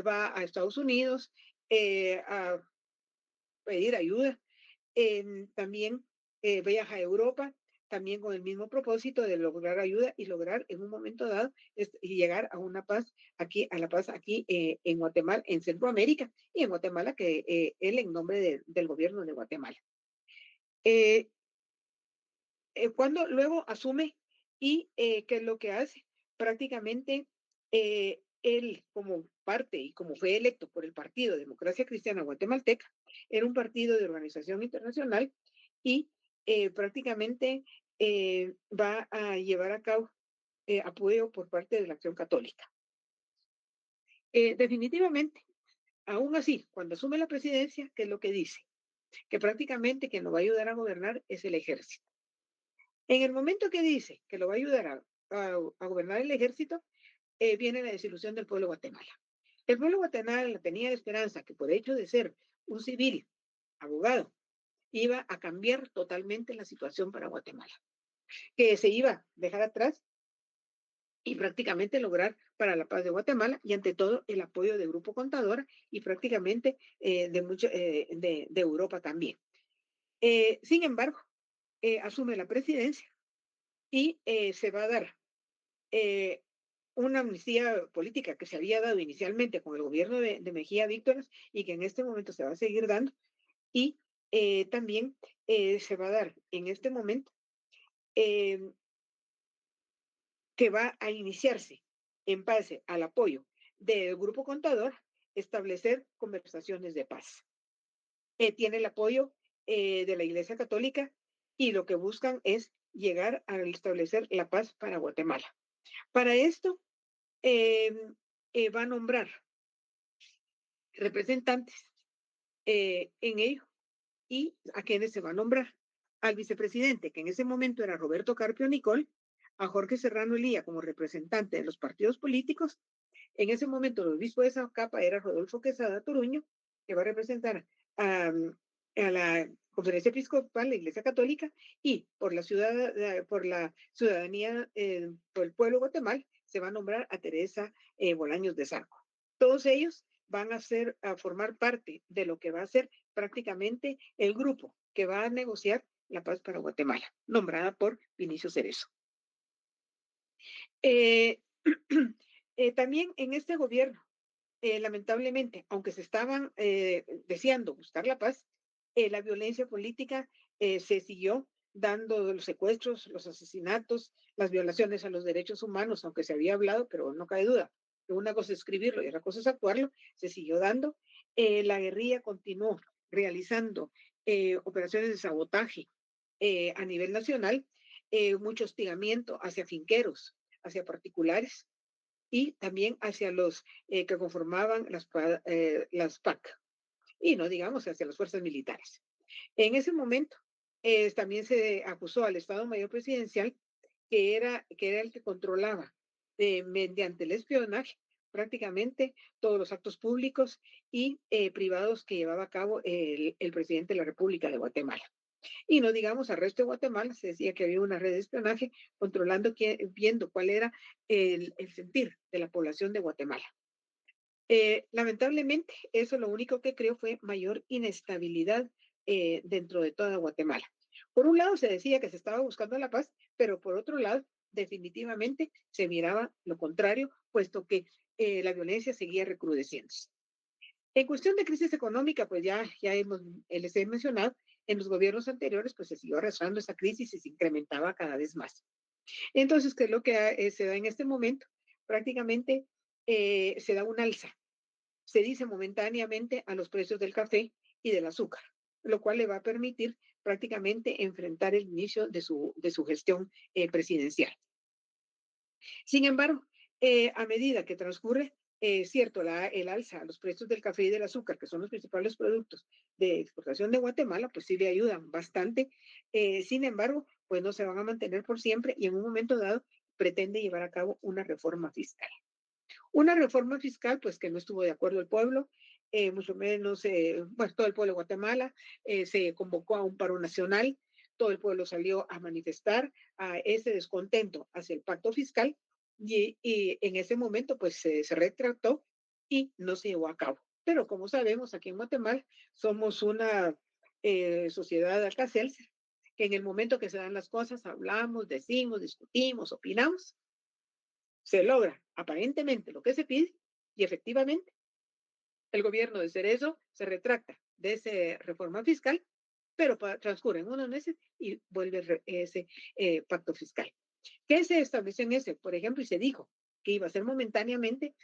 A: va a Estados Unidos a pedir ayuda, también viaja a Europa, también con el mismo propósito de lograr ayuda y lograr en un momento dado y llegar a una paz aquí, a la paz aquí en Guatemala, en Centroamérica y en Guatemala, que él en nombre del gobierno de Guatemala. Eh, cuando luego asume y qué es lo que hace, prácticamente él como parte y como fue electo por el Partido Democracia Cristiana Guatemalteca, era un partido de organización internacional y prácticamente va a llevar a cabo apoyo por parte de la Acción Católica. Definitivamente, aún así, cuando asume la presidencia, ¿qué es lo que dice? Que prácticamente quien lo va a ayudar a gobernar es el ejército. En el momento que dice que lo va a ayudar a gobernar el ejército, viene la desilusión del pueblo de Guatemala. El pueblo de Guatemala tenía la esperanza que por hecho de ser un civil, abogado, iba a cambiar totalmente la situación para Guatemala, que se iba a dejar atrás y prácticamente lograr para la paz de Guatemala y ante todo el apoyo de Grupo Contadora y prácticamente de Europa también. Sin embargo, asume la presidencia y se va a dar eh, una amnistía política que se había dado inicialmente con el gobierno de Mejía Víctoras y que en este momento se va a seguir dando y también se va a dar en este momento eh, que va a iniciarse en base al apoyo del Grupo Contador establecer conversaciones de paz. Tiene el apoyo de la Iglesia Católica y lo que buscan es llegar a establecer la paz para Guatemala. Para esto eh, va a nombrar representantes en ello y a quienes se va a nombrar. Al vicepresidente, que en ese momento era Roberto Carpio Nicol, a Jorge Serrano Elía como representante de los partidos políticos. En ese momento, el obispo de Zacapa era Rodolfo Quesada Toruño, que va a representar a la Conferencia Episcopal, la Iglesia Católica, y por la ciudadanía, por el pueblo de Guatemala, se va a nombrar a Teresa Bolaños de Zarco. Todos ellos van a formar parte de lo que va a ser prácticamente el grupo que va a negociar la paz para Guatemala, nombrada por Vinicio Cerezo. Eh, también en este gobierno, lamentablemente, aunque se estaban deseando buscar la paz, la violencia política se siguió dando los secuestros, los asesinatos, las violaciones a los derechos humanos, aunque se había hablado, pero no cabe duda que una cosa es escribirlo y otra cosa es actuarlo, se siguió dando. La guerrilla continuó realizando operaciones de sabotaje a nivel nacional, mucho hostigamiento hacia finqueros, hacia particulares y también hacia los que conformaban las PAC y no digamos hacia las fuerzas militares. En ese momento también se acusó al Estado Mayor Presidencial que era el que controlaba mediante el espionaje prácticamente todos los actos públicos y privados que llevaba a cabo el presidente de la República de Guatemala. Y no digamos, al resto de Guatemala se decía que había una red de espionaje controlando, viendo cuál era el sentir de la población de Guatemala. Lamentablemente, eso lo único que creó fue mayor inestabilidad dentro de toda Guatemala. Por un lado se decía que se estaba buscando la paz, pero por otro lado, definitivamente se miraba lo contrario, puesto que la violencia seguía recrudeciéndose. En cuestión de crisis económica, pues les he mencionado, en los gobiernos anteriores, pues se siguió arrastrando esa crisis y se incrementaba cada vez más. Entonces, ¿qué es lo que se da en este momento? Prácticamente se da un alza, se dice momentáneamente a los precios del café y del azúcar, lo cual le va a permitir prácticamente enfrentar el inicio de su gestión presidencial. Sin embargo, a medida que transcurre, cierto, el alza a los precios del café y del azúcar, que son los principales productos de exportación de Guatemala, pues sí le ayudan bastante. Sin embargo, pues no se van a mantener por siempre y en un momento dado pretende llevar a cabo una reforma fiscal. Una reforma fiscal, pues que no estuvo de acuerdo el pueblo, mucho menos, bueno, todo el pueblo de Guatemala se convocó a un paro nacional, todo el pueblo salió a manifestar a ese descontento hacia el pacto fiscal y en ese momento pues se retractó y no se llevó a cabo. Pero como sabemos, aquí en Guatemala somos una sociedad alcacelser, que en el momento que se dan las cosas hablamos, decimos, discutimos, opinamos, se logra aparentemente lo que se pide y efectivamente el gobierno de Cerezo se retracta de esa reforma fiscal, pero transcurren unos meses y vuelve ese pacto fiscal. ¿Qué se estableció en ese? Por ejemplo, y se dijo que iba a ser momentáneamente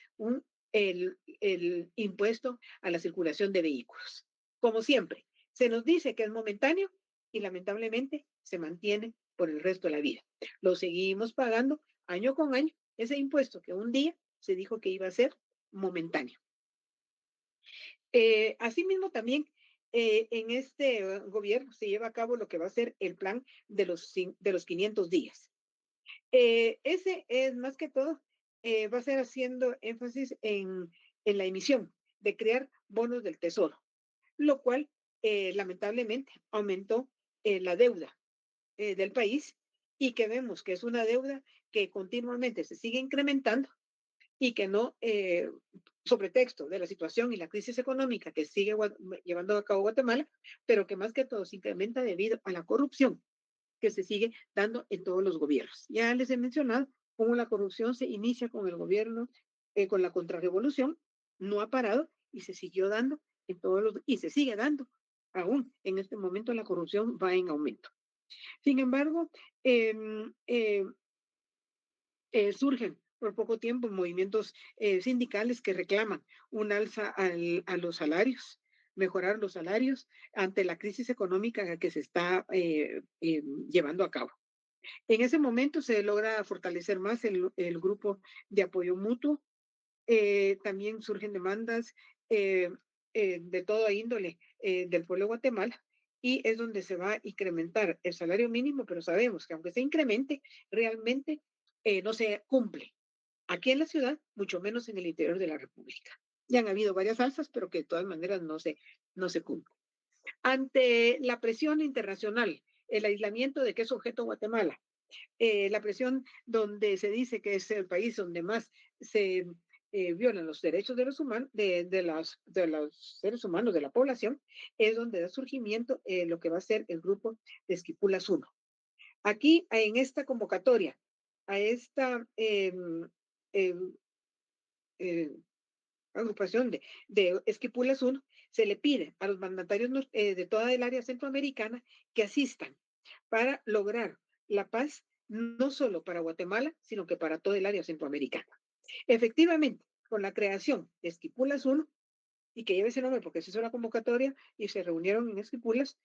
A: el impuesto a la circulación de vehículos. Como siempre, se nos dice que es momentáneo y lamentablemente se mantiene por el resto de la vida. Lo seguimos pagando año con año, ese impuesto que un día se dijo que iba a ser momentáneo. Asimismo, también en este gobierno se lleva a cabo lo que va a ser el plan de los 500 días. Ese es más que todo, va a ser haciendo énfasis en la emisión de crear bonos del tesoro, lo cual lamentablemente aumentó la deuda del país y que vemos que es una deuda que continuamente se sigue incrementando y que no, sobre texto de la situación y la crisis económica que sigue llevando a cabo Guatemala, pero que más que todo se incrementa debido a la corrupción que se sigue dando en todos los gobiernos. Ya les he mencionado cómo la corrupción se inicia con el gobierno, con la contrarrevolución, no ha parado y se siguió dando en todos los, y se sigue dando. Aún en este momento la corrupción va en aumento. Sin embargo, eh, eh, surgen por poco tiempo movimientos sindicales que reclaman un alza a los salarios, mejorar los salarios ante la crisis económica que se está llevando a cabo. En ese momento se logra fortalecer más el grupo de apoyo mutuo. También surgen demandas eh, de toda índole del pueblo de Guatemala y es donde se va a incrementar el salario mínimo, pero sabemos que aunque se incremente, realmente no se cumple aquí en la ciudad, mucho menos en el interior de la República. Ya han habido varias alzas, pero que de todas maneras no se cumple. Ante la presión internacional, el aislamiento de que es objeto Guatemala, la presión donde se dice que es el país donde más se violan los derechos de los humanos, de los seres humanos, de la población, es donde da surgimiento lo que va a ser el grupo de Esquipulas 1. Aquí, en esta convocatoria, a esta eh, eh, agrupación de Esquipulas 1, se le pide a los mandatarios de toda el área centroamericana que asistan para lograr la paz, no solo para Guatemala, sino que para todo el área centroamericana. Efectivamente, con la creación de Esquipulas 1, y que lleve ese nombre porque se hizo la convocatoria y se reunieron en Esquipulas,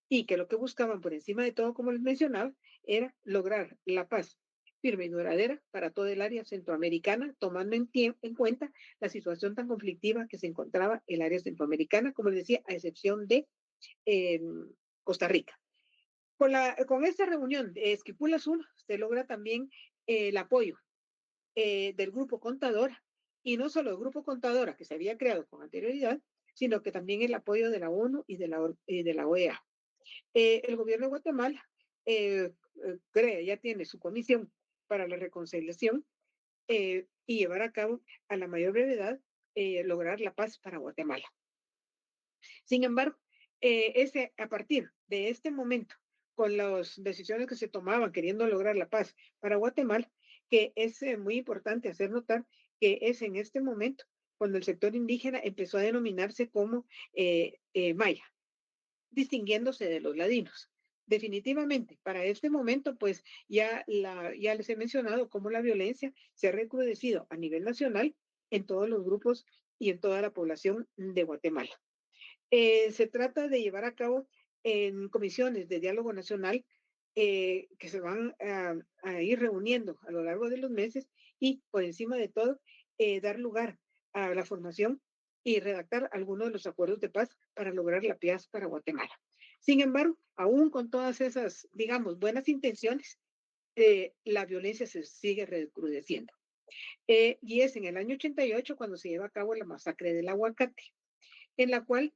A: y que lo que buscaban por encima de todo, como les mencionaba, era lograr la paz firme y duradera para todo el área centroamericana, tomando en cuenta la situación tan conflictiva que se encontraba el área centroamericana, como les decía, a excepción de eh, Costa Rica. Con esta reunión de Esquipulas 1 se logra también el apoyo del grupo Contadora, y no solo el grupo Contadora que se había creado con anterioridad, sino que también el apoyo de la ONU y de la OEA. El gobierno de Guatemala ya tiene su comisión para la reconciliación y llevar a cabo a la mayor brevedad lograr la paz para Guatemala. Sin embargo, a partir de este momento, con las decisiones que se tomaban queriendo lograr la paz para Guatemala, que es muy importante hacer notar que es en este momento cuando el sector indígena empezó a denominarse como maya, distinguiéndose de los ladinos. Definitivamente, para este momento, pues ya les he mencionado cómo la violencia se ha recrudecido a nivel nacional en todos los grupos y en toda la población de Guatemala. Se trata de llevar a cabo en comisiones de diálogo nacional que se van a ir reuniendo a lo largo de los meses y por encima de todo dar lugar a la formación y redactar algunos de los acuerdos de paz para lograr la paz para Guatemala. Sin embargo, aún con todas esas, digamos, buenas intenciones, la violencia se sigue recrudeciendo. Y es en el año 88 cuando se lleva a cabo la masacre del aguacate, en la cual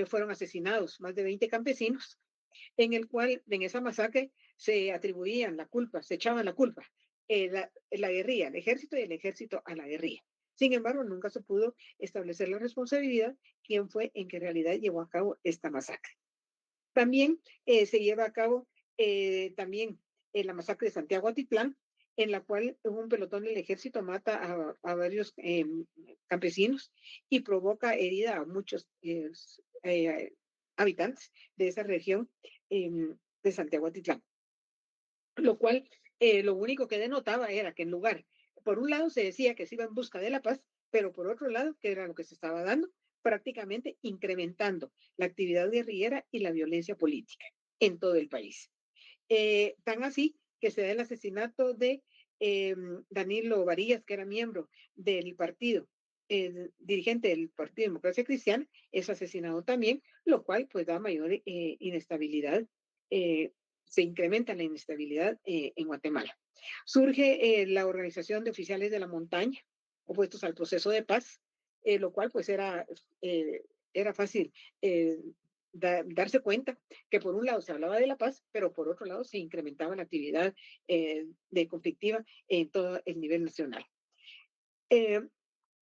A: fueron asesinados más de 20 campesinos, en esa masacre se atribuían la culpa, se echaban la culpa, la guerrilla, el ejército y el ejército a la guerrilla. Sin embargo, nunca se pudo establecer la responsabilidad, quién fue en que en realidad llevó a cabo esta masacre. También se lleva a cabo también la masacre de Santiago Atitlán, en la cual un pelotón del ejército mata a varios campesinos y provoca herida a muchos habitantes de esa región de Santiago Atitlán. Lo cual lo único que denotaba era que en lugar por un lado se decía que se iba en busca de la paz, pero por otro lado, ¿qué era lo que se estaba dando? Prácticamente incrementando la actividad guerrillera y la violencia política en todo el país. Tan así que se da el asesinato de Danilo Varillas, que era miembro del partido, dirigente del Partido Democracia Cristiana, es asesinado también, lo cual pues da mayor inestabilidad, eh, se incrementa la inestabilidad en Guatemala. Surge la Organización de Oficiales de la Montaña, opuestos al proceso de paz, lo cual pues era fácil eh, darse cuenta que por un lado se hablaba de la paz, pero por otro lado se incrementaba la actividad de conflictiva en todo el nivel nacional. Eh,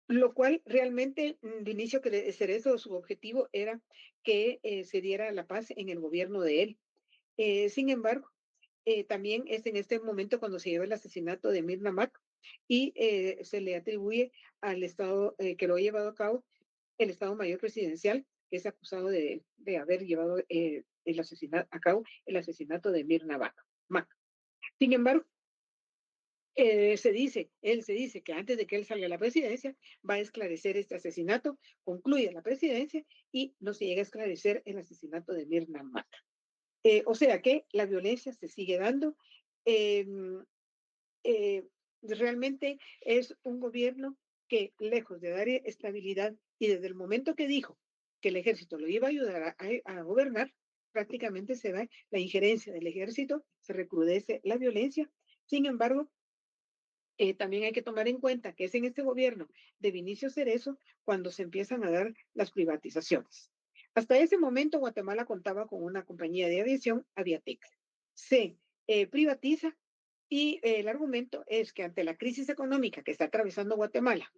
A: lo cual realmente de inicio que Cerezo, su objetivo era que se diera la paz en el gobierno de él. Sin embargo, también es en este momento cuando se lleva el asesinato de Mirna Mac y se le atribuye al Estado que lo ha llevado a cabo, el Estado Mayor Presidencial, que es acusado de haber llevado el asesinato, a cabo el asesinato de Mirna Mac. Sin embargo, él se dice que antes de que él salga a la presidencia, va a esclarecer este asesinato, concluye la presidencia y no se llega a esclarecer el asesinato de Mirna Mac. O sea que la violencia se sigue dando. Eh, eh, realmente es un gobierno que, lejos de dar estabilidad, y desde el momento que dijo que el ejército lo iba a ayudar a gobernar, prácticamente se da la injerencia del ejército, se recrudece la violencia. Sin embargo, también hay que tomar en cuenta que es en este gobierno de Vinicio Cerezo cuando se empiezan a dar las privatizaciones. Hasta ese momento Guatemala contaba con una compañía de aviación, Aviatec. Se privatiza y el argumento es que ante la crisis económica que está atravesando Guatemala,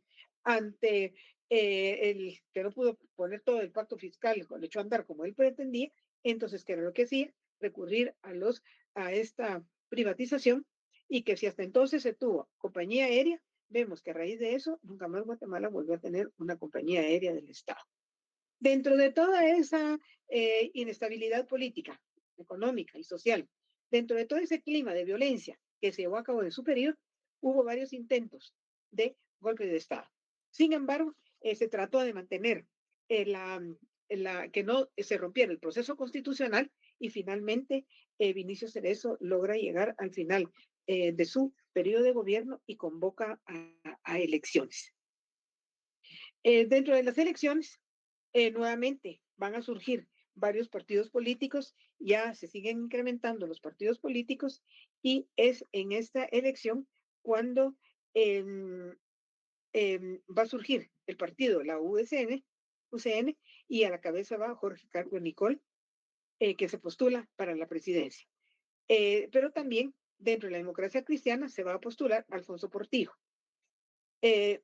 A: ante el que no pudo poner todo el pacto fiscal, lo echó a andar como él pretendía, entonces, ¿qué era lo que hacía? Recurrir a esta privatización y que si hasta entonces se tuvo compañía aérea, vemos que a raíz de eso, nunca más Guatemala volvió a tener una compañía aérea del Estado. Dentro de toda esa inestabilidad política, económica y social, dentro de todo ese clima de violencia que se llevó a cabo en su periodo, hubo varios intentos de golpe de Estado. Sin embargo, se trató de mantener que no se rompiera el proceso constitucional y finalmente Vinicio Cerezo logra llegar al final de su periodo de gobierno y convoca a elecciones. Dentro de las elecciones, nuevamente van a surgir varios partidos políticos, ya se siguen incrementando los partidos políticos y es en esta elección cuando eh, va a surgir el partido, la UCN, y a la cabeza va Jorge Carlos Nicol, que se postula para la presidencia. Pero también dentro de la democracia cristiana se va a postular Alfonso Portillo. Eh,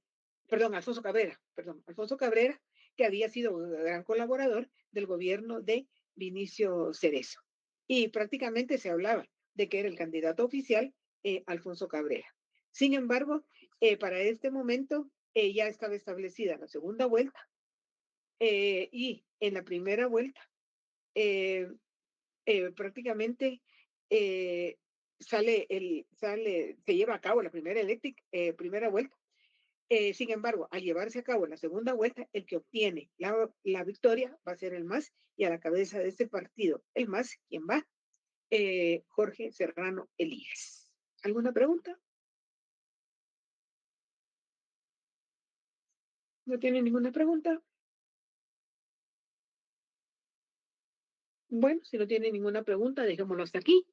A: Alfonso Cabrera, que había sido un gran colaborador del gobierno de Vinicio Cerezo. Y prácticamente se hablaba de que era el candidato oficial Alfonso Cabrera. Sin embargo, para este momento ya estaba establecida la segunda vuelta y en la primera vuelta eh, prácticamente eh, se lleva a cabo la primera vuelta. Sin embargo, al llevarse a cabo la segunda vuelta, el que obtiene la victoria va a ser el MAS y a la cabeza de este partido, el MAS, ¿quién va? Jorge Serrano Elías. ¿Alguna pregunta? ¿No tiene ninguna pregunta? Bueno, si no tiene ninguna pregunta, dejémoslo hasta aquí.